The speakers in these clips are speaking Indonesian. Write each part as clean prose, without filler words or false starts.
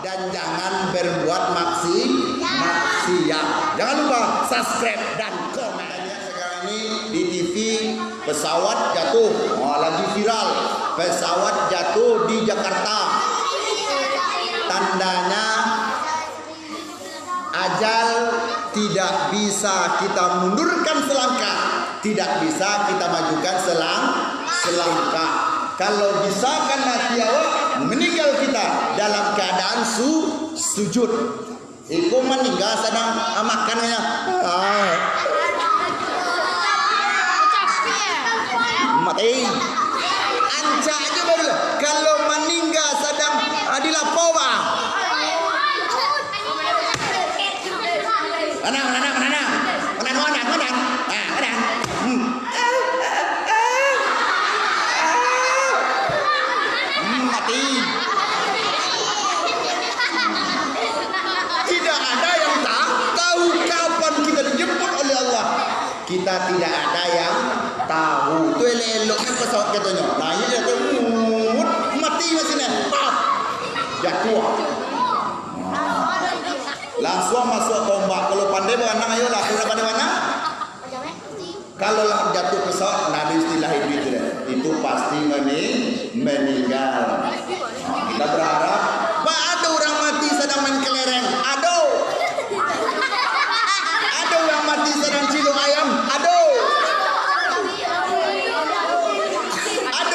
dan jangan berbuat maksiat. Jangan lupa subscribe dan komen. Sekarang ini di TV pesawat jatuh, lagi viral. Pesawat jatuh di Jakarta. Tandanya ajal tidak bisa kita mundurkan selangkah, tidak bisa kita majukan selangkah. Kalau bisa kan mati awak meninggal kita dalam keadaan sujud. Iku meninggal sedang makannya. Mati. Anca aja baru. Kalau meninggal sedang dilapowa. Mana. Mati. Tidak ada yang tahu kapan kita dijemput oleh Allah. Kita tidak ada yang tahu. Itu elok-eloknya pesawat katanya. Nah ini dia mati mesinnya. Jatuh. Langsung masuk tombak. Kalau pandai berenang ayolah. Sudah pandai berenang? Kalau lah jatuh pesawat, nah istilah itu pasti meninggal. Kita berharap, Pak, ada orang mati sedang main kelereng. Ada orang mati sedang cilok ayam. Ada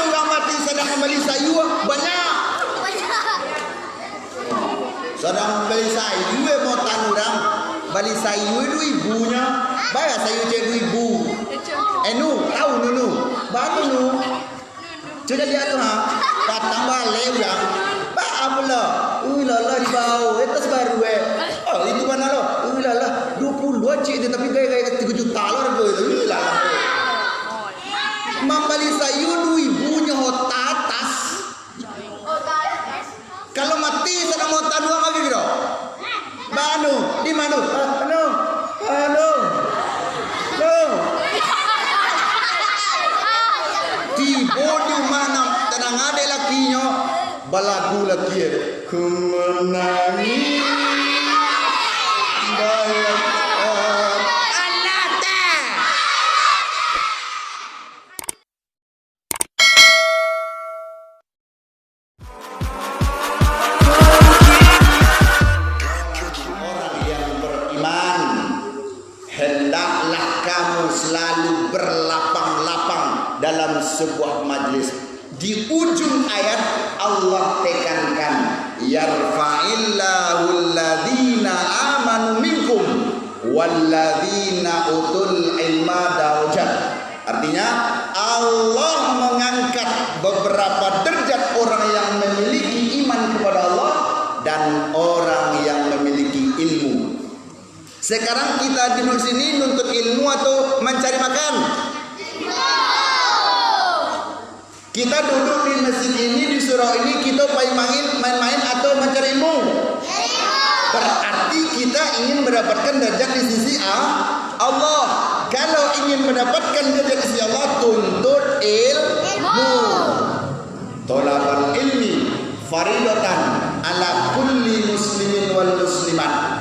orang mati sedang membeli sayur. Banyak. Sedang membeli sayur, mau tahu orang. Beli sayur itu ibunya. Bayar sayur cikgu ibu. Tahu Nunu. Baru Nunu. Sudah lihat tu ha. Patang balik ulang. Pak apalah? Lala di bawah. Itu baru Oh, itu mana lo? Lala 20 cik dia tapi gaya 3 juta lah harga itu. Lala. Membeli sayur ibunya hota atas. Kalau mati sedang mau tanua lagi gitu. Banu, di mana? Halo. Tiba di mana tenang ada lakinya balagu laki ya. Kemenangi bayar anata. Orang yang beriman, hendaklah kamu selalu berlapang-lapang dalam sebuah majlis. Di ujung ayat Allah tekankan yarfa'illahu alladhina amanu minkum walladzina utul ilma darajat. Artinya Allah mengangkat beberapa derajat orang yang memiliki iman kepada Allah dan orang yang memiliki ilmu. Sekarang kita di sini nuntut ilmu atau mencari makan? Kita duduk di masjid ini, di surau ini, kita main-main atau mencari ilmu? Berarti kita ingin mendapatkan derajat di sisi Allah. Kalau ingin mendapatkan derajat di sisi Allah, tuntut ilmu. Thalabul ilmi faridatan ala kulli muslimin wal muslimat.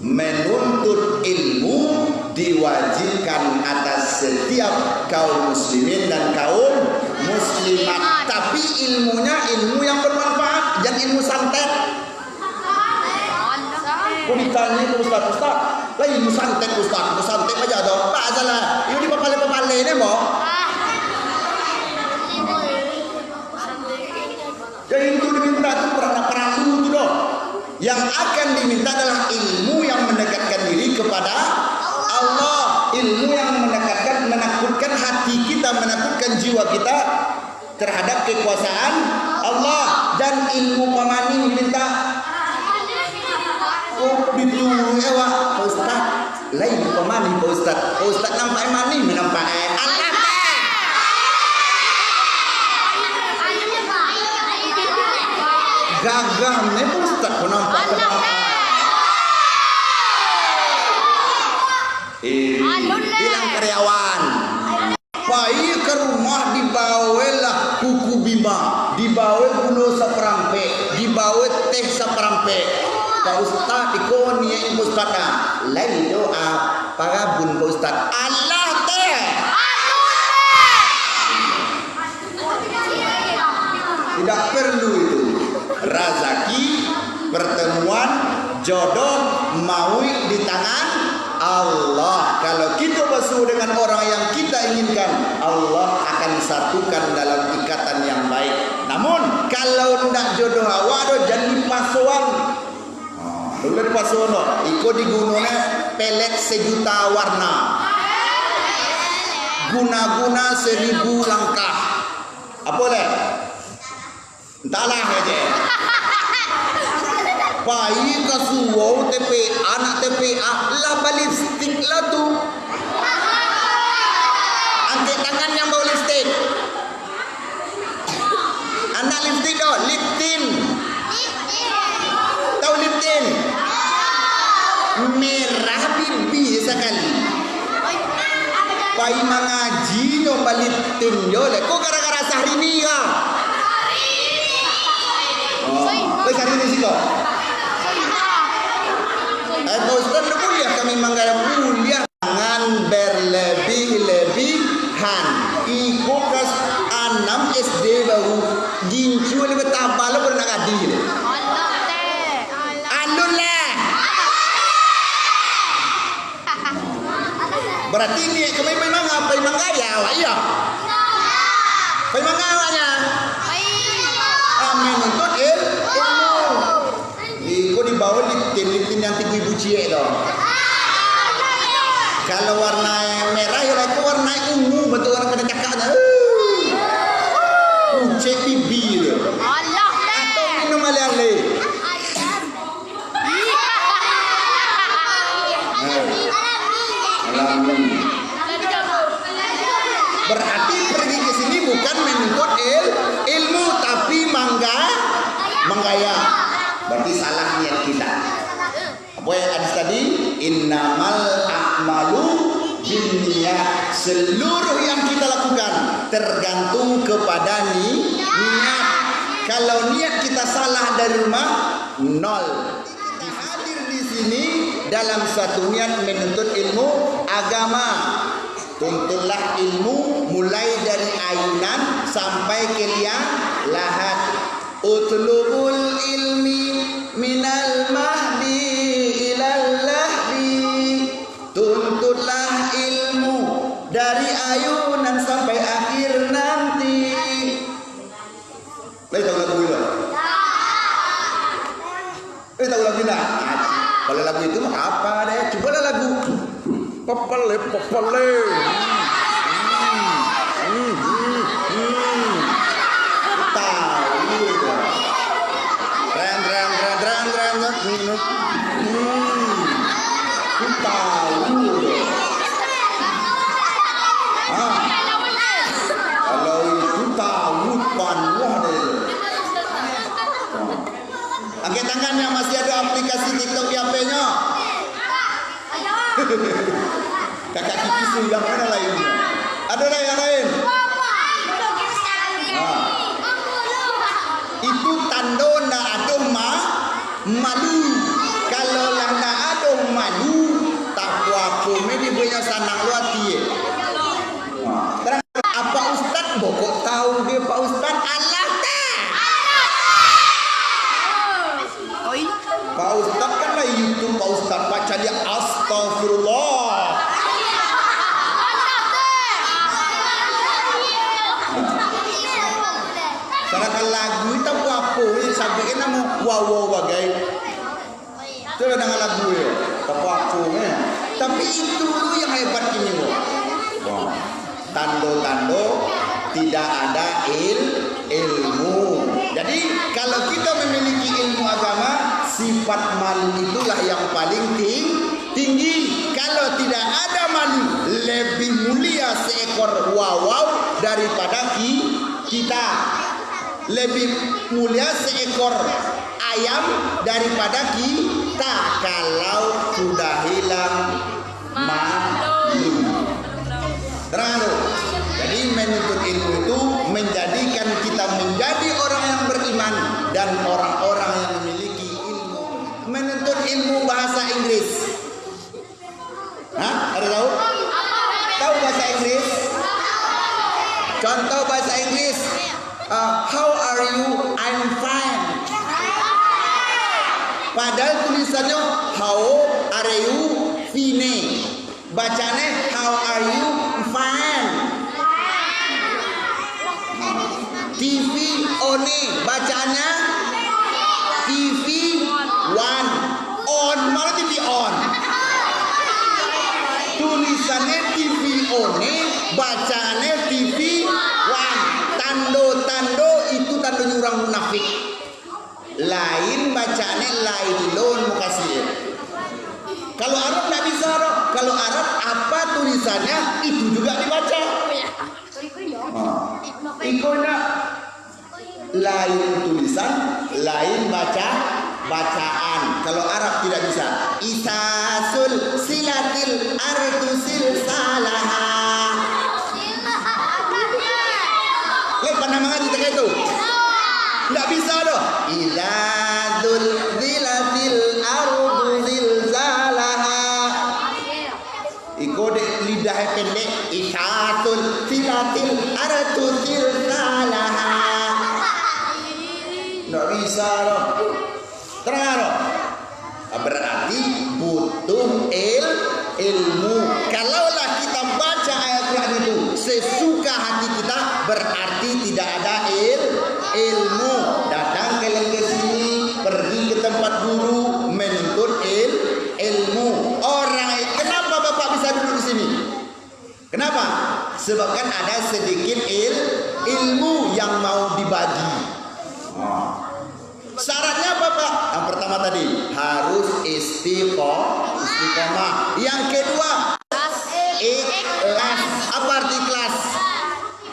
Menuntut ilmu diwajibkan atas setiap kaum muslimin dan kaum muslimat. Tapi ilmunya ilmu yang bermanfaat, jangan ilmu santet. Kau ditanya ke Ustaz, lah ilmu santet Ustaz, santet aja dong. Pak salah, ini papale-papale ini mau. Jadi itu diminta itu perang-perang itu dong. Yang akan diminta adalah ilmu yang mendekatkan diri kepada Allah, ilmu yang menakutkan hati kita, menakutkan jiwa kita terhadap kekuasaan Allah. Dan ilmu pemani diminta. Oh, itu Pak Ustaz. Lain pemani Pak Ustaz. Pak Ustaz nampak mani, menampak alat. Gagah nih Pak Ustaz, nampak bilang karyawan, pai ke rumah dibawalah kuku bima, dibawa gula seperampe, dibawa teh seperampe. ape Pak Ustaz ikon ni Ustazna lain doa parabun Pak Ustaz Allah teh tidak perlu itu rezeki pertemuan jodoh maui di tangan Allah. Kalau kita bersuhu dengan orang yang kita inginkan, Allah akan satukan dalam ikatan yang baik. Namun kalau tidak jodoh awak do jadi pasuan. Dulu di pasuan ikut di gunungnya pelet 1 juta warna. Guna-guna 1000 langkah. Apa le? Entahlah aja. Bayi kasuwau TPA anak TPA lah balistik lah tu angkat tangan yang bawa lipstick anak lipstick tu liptin tahu liptin merah bibi sekali bayi mengaji no balitin yo le kok gara-gara Syahrini kah oh Syahrini sih kok Ustaz mulia kami menggaya mulia jangan berlebih-lebihan. Ibu kelas 6 SD baru gincu lebih tabal pernah kadil. Alun lah. Berarti ini kami memang apa memang gaya awak ya? Memang awaknya. Amin untuk ilmu. Kau dibawa liptin yang 3.000 cie tu. Kalau warna merah ya itu warna ungu betul orang kena cakap dah. Cek bibi tu. Allah deh. Atau minum ale-ale. Berarti pergi ke sini bukan menuntut ilmu tapi menggaya. Berarti salah niat kita. Apa yang hadis tadi? Innamal a'malu binniyat. Seluruh yang kita lakukan tergantung kepada niat. Kalau niat kita salah dari rumah, nol. Hadir di sini dalam satu niat menuntut ilmu agama. Tuntutlah ilmu mulai dari ayunan sampai ke liang lahat. Utlubul ilmi minal mahdi ilal lahdi. Tuntutlah ilmu dari ayunan sampai akhir nanti. Tahu lagu itu? Tahu lagu ini? Kalau lagu itu apa deh? Coba lagu popole popole. Kalau itu tahu panwah deh. Angkat tangannya masih ada aplikasi TikTok di HP-nya. Kakak kiki sudah mana lainnya? Ada lah yang lain. Itu tanda nak ada malu. Kalau lah nak ada malu, tak apa ni punya sanang luati. Apa Ustaz bokok tahu dia Pak Ustaz Allah tak? Pak Ustaz kan lah YouTube Pak Ustaz baca dia astagfirullah. Sedangkan lagu itu apa yang sampai nama wow bagai. Itu dengan lagu ya. Apa tapi itu dulu yang hebat ini loh. Tando-tando tidak ada ilmu. Jadi kalau kita memiliki ilmu agama, sifat malu itulah yang paling tinggi. Kalau tidak ada malu, lebih mulia seekor wawau daripada kita. Lebih mulia seekor ayam daripada kita kalau sudah hilang malu. Terang. Jadi menuntut ilmu itu menjadikan kita menjadi orang yang beriman dan orang-orang yang memiliki ilmu. menuntut ilmu bahasa Inggris? Hah? Ada tahu? Tahu bahasa Inggris? Contoh bahasa Inggris. How are you? I'm fine. Padahal tulisannya how are you? Fine. Bacanya how are you? Fine. TV one. Bacanya TV one. On. Mana TV on? Tulisannya TV one. Bacanya TV one. Tando-tando itu tandanya orang munafik. Lain bacanya lain lon mukasir. Kalau Arab nggak bisa dong. Kalau Arab apa tulisannya itu juga dibaca. Ikonya lain tulisan, lain bacaan. Kalau Arab tidak bisa. Isasul silatil artusil salaha. Pernah mengaji tentang itu? Nggak bisa doh. Iladul zilatil ardu zilzalaha. Iko de lidah pendek. Isatul zilatil ardu zilzalaha. Nggak bisa doh. Terang doh. Berarti butuh ilmu. Kalaulah kita baca ayat Quran itu sesuka hati kita, berarti tidak ada ilmu. Datang ke sini, pergi ke tempat guru, menuntut ilmu. Kenapa Bapak bisa duduk di sini? Kenapa? Sebab kan ada sedikit ilmu yang mau dibagi. Syaratnya apa Pak? Yang pertama tadi harus istiqomah. Yang kedua ikhlas. Apa arti ikhlas?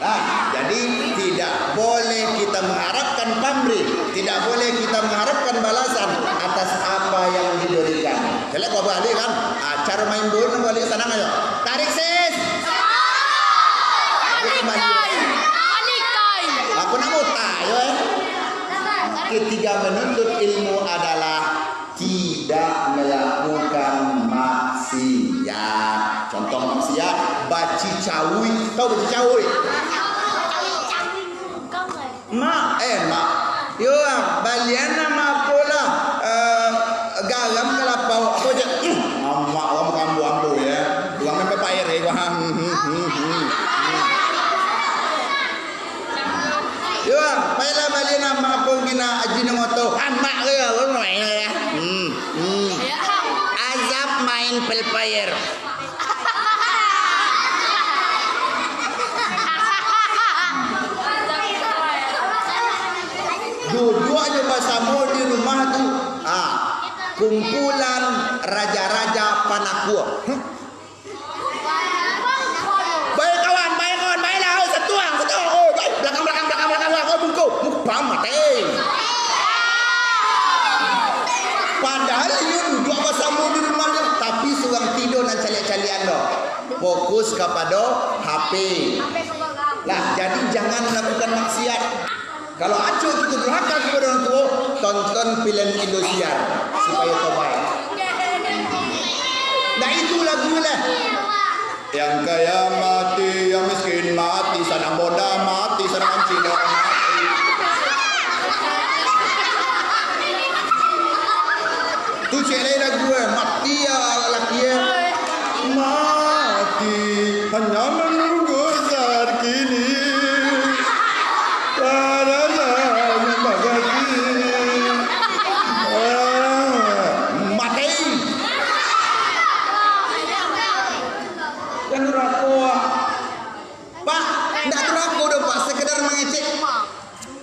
Nah, jadi tidak boleh kita mengharapkan pamrih, tidak boleh kita mengharapkan balasan atas apa yang diberikan. Kalau kau balik kan, acara main bola balik sana ayo. Tarik sis. Aku nak mau tayo. Ketiga menuntut ilmu adalah tidak melakukan maksiat. Contoh maksiat, baci cawi. Tahu baci cawi? Mak. Yo, balian nama pola garam kelapa. Apa je? Mak orang kambu ya. Uang memang payah ya. Yo, payah balian nama pun kena ajinomoto. Amak ke orang main ya. Azab main pelpayer. Dua-duanya bersama di rumah tu. Kumpulan raja-raja Panakua. Baik kawan, baiklah. Setuang. Oh, belakang. Oh, bungkuk pamat. Padahal you duduk bersama di rumahnya, tapi seorang tidur dan calian-calian doh. Fokus kepada HP. Lah, jadi jangan melakukan maksiat. Kalau acuh kita durhaka kepada orang tua, tonton film Indosiar supaya terbaik. Nah itu lagunya. Yang kaya mati, yang miskin mati, sana boda mati, sana mancina mati. Tu ceklah lagu mati ya laki ya. Mati hanya menunggu saat kini.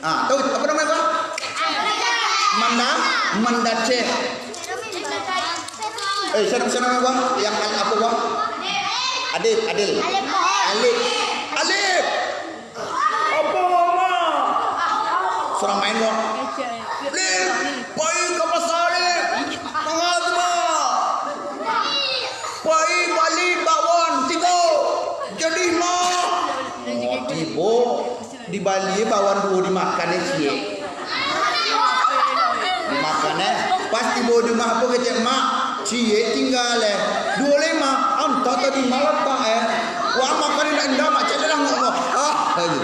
Tahu apa namanya Pak? Mendace. Siapa namanya Pak? Yang apa Pak? Adil. Apa mama? Serang main Pak. Lip, pai ke pasar ni. Tengah tu Pak. Pai balik bawon 3. Jadi mah. Tibo. Di Bali bawang dua dimakan cie. Dimakan Pasti bawa di rumah apa kecek mak. Cie tinggal dua lima. Anta tadi malam tak Wah makan nak indah mak cek dah ngomong. Lagi.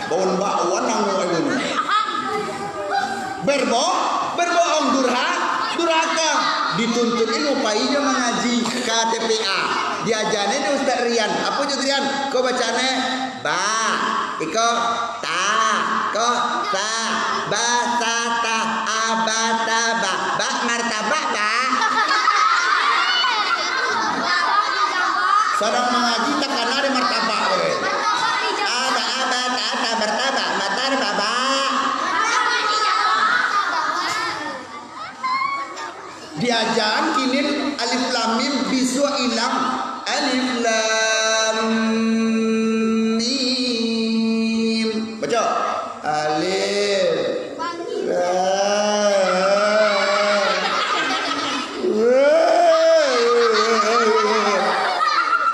Bawa mbak wan nanggung ini. Berbohong durhaka. Dituntut upainya mengaji KTPA. Diajarnya di Ustaz Rian. Apa Ustaz Rian? Kau bacanya ba, iko ta, ko sa, ba sa ta, aba ta ba, ba martabak ba. Sedang mengaji tak kena ada martabak. Aba aba ta ta martabak, matar baba. Diajaran kini alif lam mim bisu ilang alif lam mim baca alif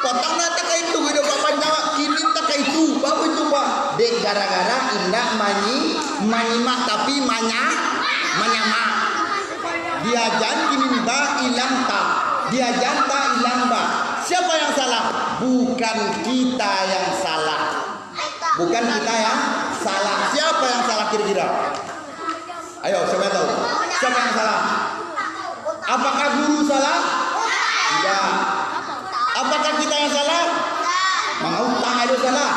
potong nata kayak itu hidup apa nyawa kini tak kayak itu bawa coba dek gara-gara indah manyimak tapi manyama diajan kini ba ilang tak diajan tak ilang ba. Siapa yang salah? Bukan kita yang salah. Siapa yang salah kira-kira? Ayo siapa tahu? Siapa yang salah? Apakah guru salah? Tidak. Apakah kita yang salah? Mengutang itu salah.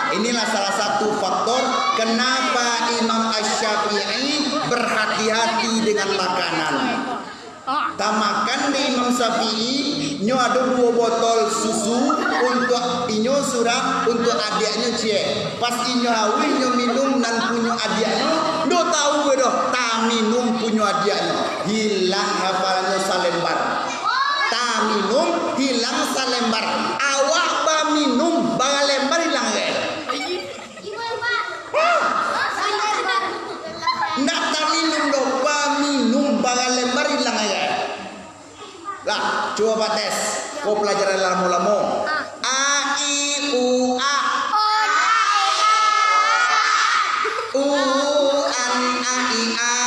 Inilah salah satu faktor kenapa Imam Asy-Syafi'i berhati-hati dengan makanan. Tamakan di Imam Syafi'i nyo ada 2 botol susu untuk inyo surah untuk adiknya cie. Pas inyo hawi nyo minum dan punya adiknya, do tahu doh ta minum punya adiknya. Hilang hafalannya salembar. Ta minum hilang salembar. Awak ba minum ba lembar hilang Nak tak minum doa minum bagal lembar hilang aja. Lah, coba tes. Kau pelajaran lama-lama. A I U A. U an A I A.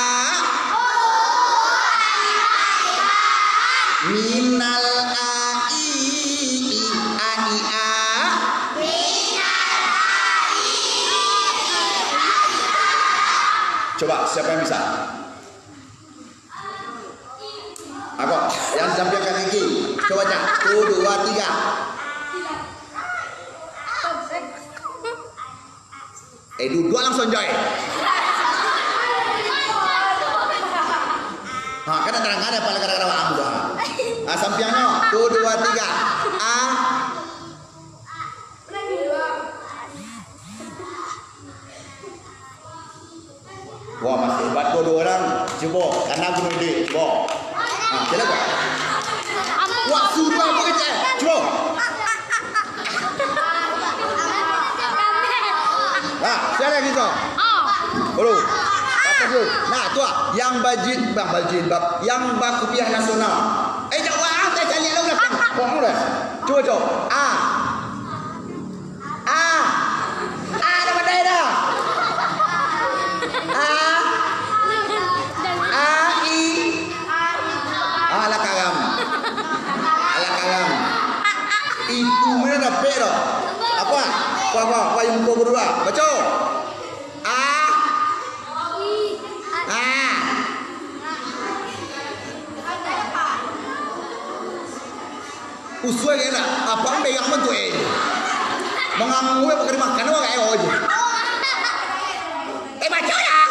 Minal A I A I A. Coba siapa yang bisa? Aku yang sampaikan lagi. Coba cak. 1, 2, 3. Dua langsung joy. Kan terang ada pada gara-gara aku dah. Sampaiannya 1, 2, 3. A. Wah masih hebat kau 2 orang. Coba karena aku mesti. Coba. Sila kau. Wah sudah apa kece? Coba. Siapa gitu? Dulu. Apa dulu? Nah tu yang yang Kupiah Nasional. Jawab saya tanya lu belakang. Bohong dah. Coba. A. Ada mana dah? Ala kagam. Itu mana dah pero? Apa yang kau berdua? Baca. Usui kena apa yang mentu mengamuk pakai makan apa kayak aja. Baca ya.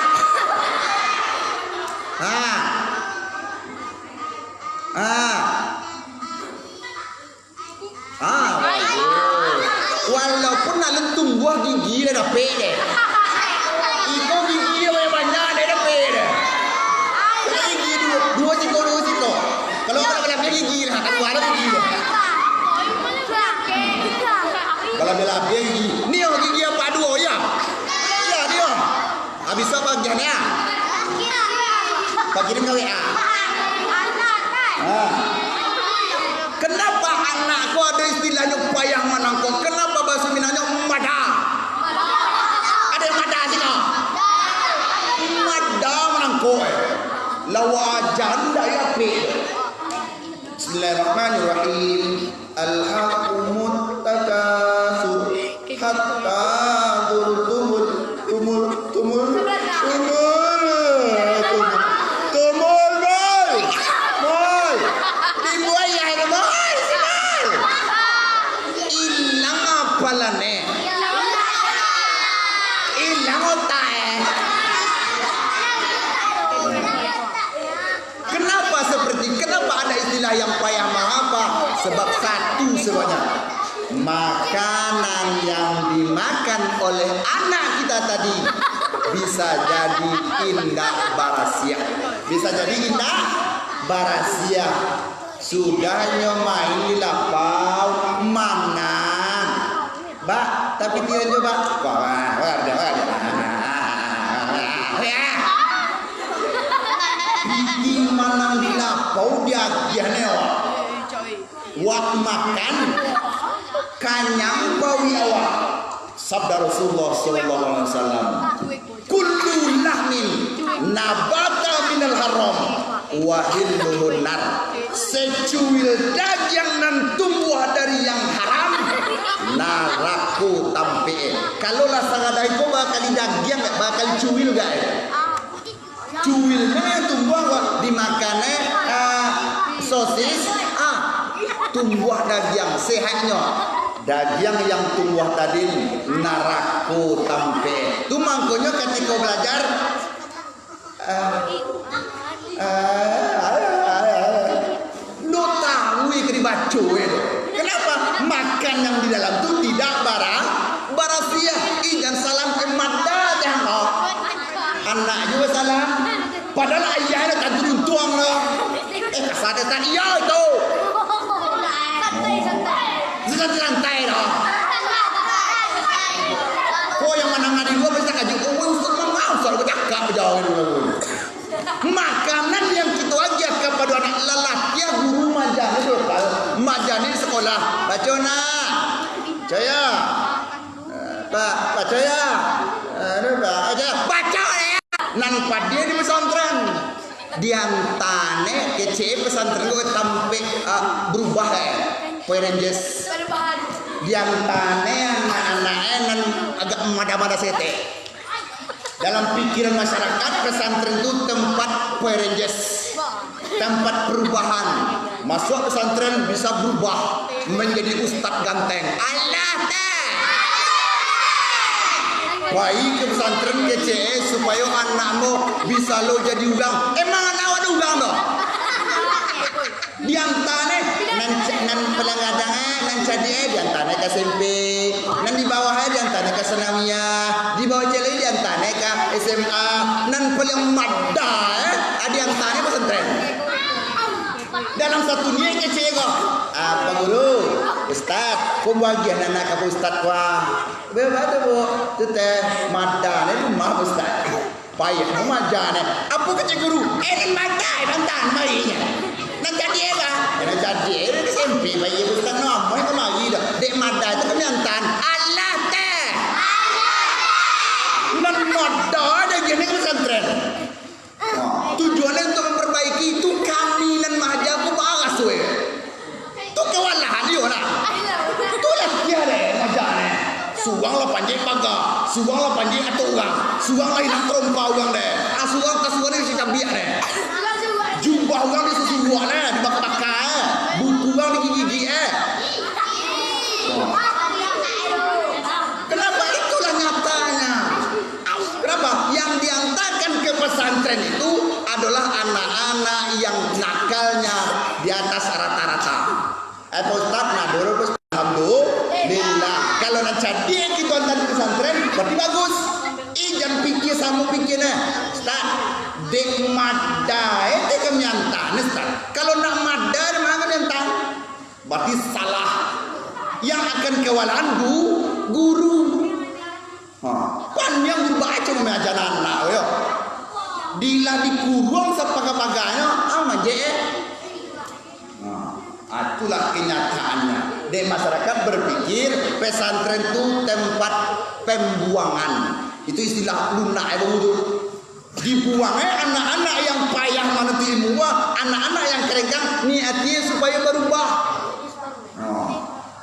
Walaupun nak lentung buah gigi dah dapat deh. Iko gigi dia banyak dah dapat deh. Kalau gigi dua siko. Kalau nak gigi dah tak buat gigi dah. Kalau bela gigi, ni orang gigi apa dua ya? Ya dia. Habis apa bagiannya? Pak kirim ke WA. Kenapa anakku ada istilahnya payah menangkau? Kenapa bahasa Minangnya mada? Ada yang mada sih kau? lawa janda ya pe. Bismillahirrahmanirrahim. Alhaqumut takatsur hatta zurtumul tumul boy. Dibuai ya boy. Ilang apalane. Ilang otak. Kenapa ada istilah yang payah mengapa? Sebab satu semuanya. Makanan yang dimakan oleh anak kita tadi bisa jadi indah barasia. Bisa jadi indah barasia. Sudah nyomain di lapau mana? Mbak, tapi tidak coba. Di mana di lapau dia awak. Wak makan kanyang bawi awak. Sabda Rasulullah sallallahu alaihi wasallam. Kullu lahmin nabata minal haram wa hilluhun nar. Secuil daging nan tumbuh dari yang haram naraku tampe. Kalau lah sangadai ko bakal daging bakal cuil gak? Cuilnya yang tumbuh dimakannya sosis tumbuh daging sehatnya daging yang tumbuh tadi naraku tampe itu makanya ketika belajar lu tahu keribacu kenapa makan yang di dalam itu tidak barasia ijan salam kemadda jangan anak juga salah padahal ayahnya tak turun tuang loh kasar tak iya itu santai loh kok yang mana ngadi gua bisa kaji untuk mengausal bercakap jauh dulu makanan yang kita ajak kepada anak lelaki guru majani lokal majani sekolah bacona Jaya Pak Jaya baca nan dia di pesantren diantane kece pesantren gue tampe berubah perenjes diantane anak-anaknya nan agak mada-mada sete dalam pikiran masyarakat pesantren itu tempat perenjes tempat perubahan masuk pesantren bisa berubah menjadi ustadz ganteng Allah baik ke pesantren kece supaya anakmu bisa lo jadi ulang emang anak ada ulang loh diantane nan pelangadangnya nan cadie diantane ke SMP nan di bawahnya diantane ke Sanawiyah di bawah celi diantane ke SMA nan paling madda diantane pesantren dalam satu niat kece kok apa guru Ustaz pembagian anak ke Ustaz wah betul bu itu teh madane rumah Ustaz payah madane apa kece guru nan madai bantan marinya nan jadi apa nan jadi di SMP bayi Ustaz nama itu lagi dah dek madai itu kenyantan Allah teh nan madai ada gini pesantren tujuannya untuk memperbaiki itu kami nan mahajaku bagas we itu kewalahan yo lah itu lah tiada majane suang lah panjang paga suang lah panjang atau uang suang lah hilang terompa uang deh suang kasuan ini sikap biak deh jubah uang di susu buah deh di bakar buku uang di gigi kenapa itulah nyatanya kenapa yang diantarkan ke pesantren itu adalah anak-anak yang nakalnya di atas rata-rata Ustaz nadurul alhamdulillah kalau nak jadi kita antar di pesantren berarti bagus jangan pikir sama pikirnya Ustaz dek madai dek kemyantan Ustaz kalau nak madai mana kemyantan berarti salah yang akan kewalaan guru kan yang berbaca mengajar anak yo dilah dikurung sepaga-paganya manje itulah kenyataannya di masyarakat berpikir pesantren itu tempat pembuangan itu istilah lunak begitu Dibuangnya anak-anak yang payah manut ilmu, anak-anak yang kerengkang niatnya supaya berubah.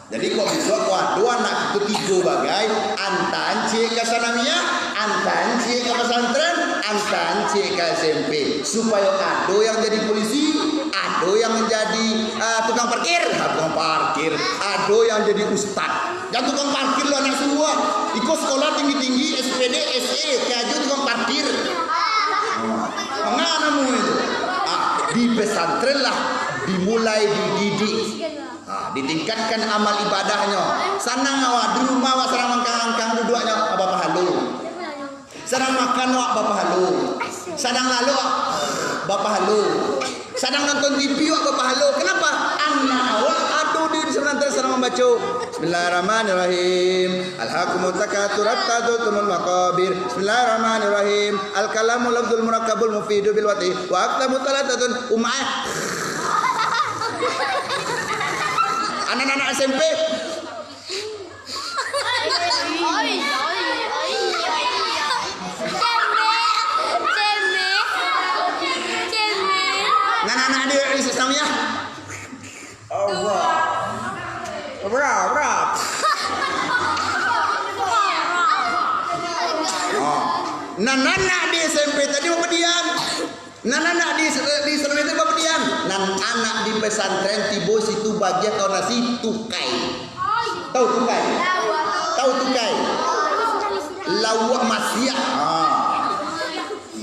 Jadi kok besok dua anak itu tiga bagai antan cek ke sanamia, antan cek ke pesantren, antan cek ke SMP, supaya ada yang jadi polisi, ada yang menjadi tukang parkir, ada yang jadi ustad. Dan tukang parkir lo anak semua, ikut sekolah tinggi-tinggi, SPD, SE, kayak tukang parkir. Menganamu itu? Di pesantren lah dimulai dididik. Ditingkatkan amal ibadahnya. Sana awak di rumah awak serang angkang duduknya apa pahalu. Sedang makan awak apa pahalu. Sedang lalu apa halu. Sedang nonton TV awak apa halu. Kenapa? Anak awak aduh di sebentar sedang membaca. Bismillahirrahmanirrahim. Alhaakumut takatsur hatta zurtumul maqabir. Bismillahirrahmanirrahim. Al kalamu lafzul murakkabul mufidu bil wati wa aqlamu talatatun anak-anak SMP anak-anak dia Islamnya Allah berat anak di SMP tadi apa diam anak di Islam itu apa diam anak di pesantren tibo situ bagian kau nasi tukai tahu tukai lawak maksiat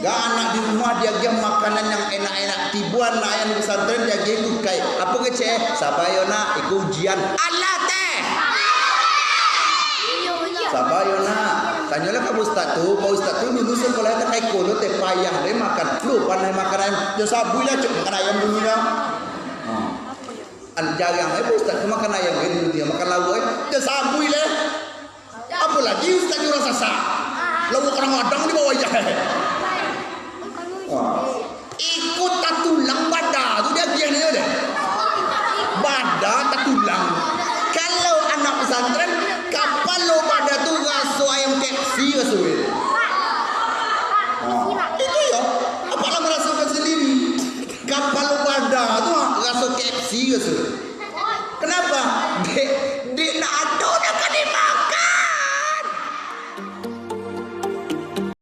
gak anak di rumah dia makanan yang enak-enak tibuan lah yang di pesantren dia tukai apa kece sabayona ikut ujian Allah teh sabayona tanyalah ke Ustaz tuh lulus sekolah itu kayak kono teh payah deh makan lu pandai makan ayam ya sabu ya cuk makan ayam dulu ya jarang Ustaz makan ayam dulu dia makan lauk ya sabu ya apalagi Ustaz nyuruh sasa lauk orang Padang di bawah aja ikut tatulang badak tu dia gini deh badak tatulang kalau anak pesantren kapal lo badak tu raso ayam keksi raso itu ya apalah merasakan sendiri kapal lo badak tu raso keksi raso